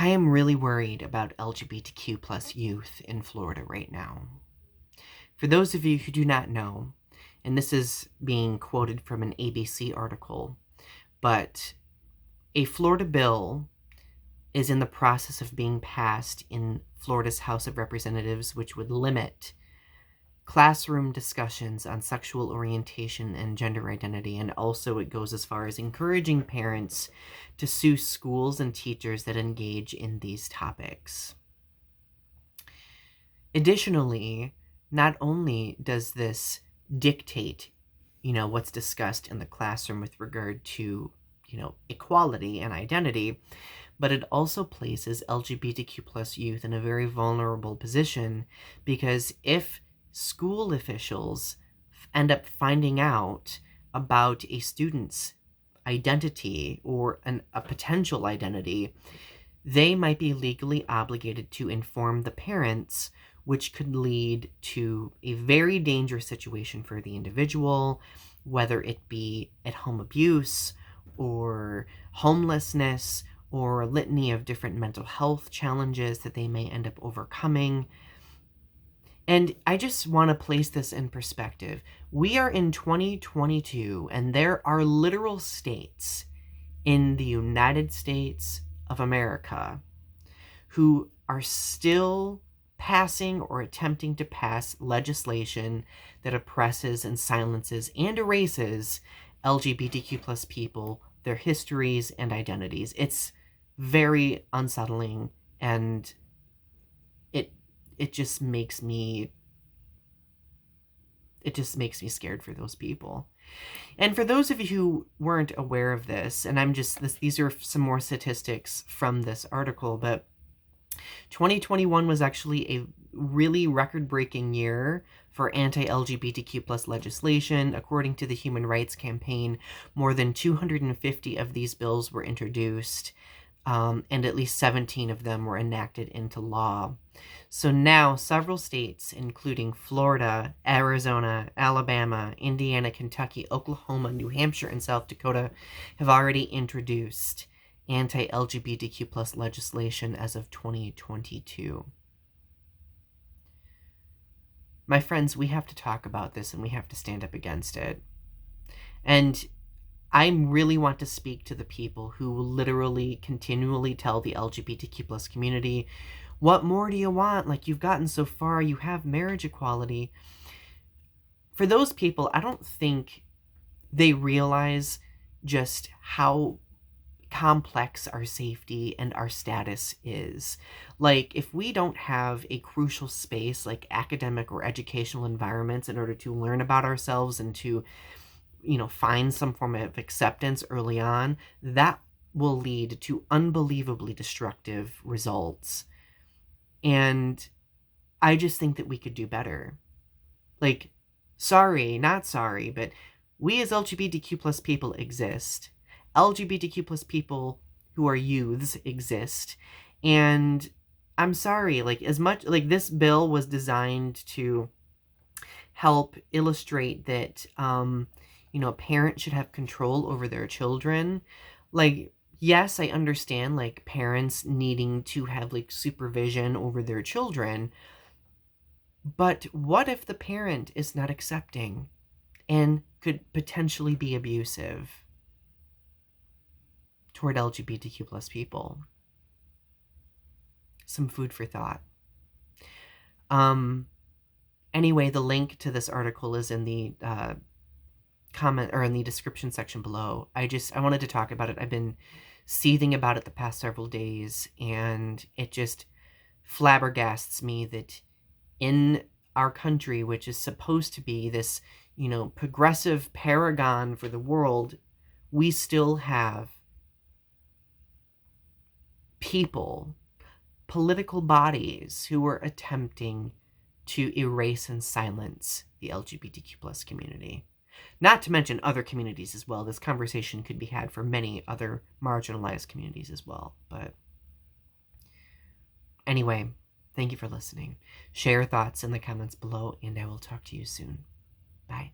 I am really worried about LGBTQ plus youth in Florida right now. For those of you who do not know, and this is being quoted from an ABC article, but a Florida bill is in the process of being passed in Florida's House of Representatives, which would limit classroom discussions on sexual orientation and gender identity. And also it goes as far as encouraging parents to sue schools and teachers that engage in these topics. Additionally, not only does this dictate, what's discussed in the classroom with regard to, equality and identity, but it also places LGBTQ plus youth in a very vulnerable position, because if school officials end up finding out about a student's identity or a potential identity, they might be legally obligated to inform the parents, which could lead to a very dangerous situation for the individual, whether it be at-home abuse or homelessness or a litany of different mental health challenges that they may end up overcoming. And I just want to place this in perspective. We are in 2022, and there are literal states in the United States of America who are still passing or attempting to pass legislation that oppresses and silences and erases LGBTQ plus people, their histories and identities. It's very unsettling, and it just makes me scared for those people. And for those of you who weren't aware of this, and these are some more statistics from this article, but 2021 was actually a really record-breaking year for anti-LGBTQ plus legislation. According to the Human Rights Campaign, more than 250 of these bills were introduced, and at least 17 of them were enacted into law. So now several states, including Florida, Arizona, Alabama, Indiana, Kentucky, Oklahoma, New Hampshire, and South Dakota, have already introduced anti-LGBTQ plus legislation as of 2022. My friends, we have to talk about this, and we have to stand up against it. And I really want to speak to the people who literally continually tell the LGBTQ plus community, what more do you want? Like, you've gotten so far, you have marriage equality. For those people, I don't think they realize just how complex our safety and our status is. Like, if we don't have a crucial space like academic or educational environments in order to learn about ourselves and to find some form of acceptance early on, that will lead to unbelievably destructive results. And I just think that we could do better. Like, sorry, not sorry, but we as LGBTQ plus people exist. LGBTQ plus people who are youths exist. And I'm sorry, as much, this bill was designed to help illustrate that, a parent should have control over their children. Yes, I understand, parents needing to have, supervision over their children. But what if the parent is not accepting and could potentially be abusive toward LGBTQ plus people? Some food for thought. Anyway, the link to this article is in the comment or in the description section below. I wanted to talk about it. I've been seething about it the past several days, and it just flabbergasts me that in our country, which is supposed to be this, progressive paragon for the world, we still have people, political bodies who are attempting to erase and silence the LGBTQ plus community. Not to mention other communities as well. This conversation could be had for many other marginalized communities as well. But anyway, thank you for listening. Share your thoughts in the comments below, and I will talk to you soon. Bye.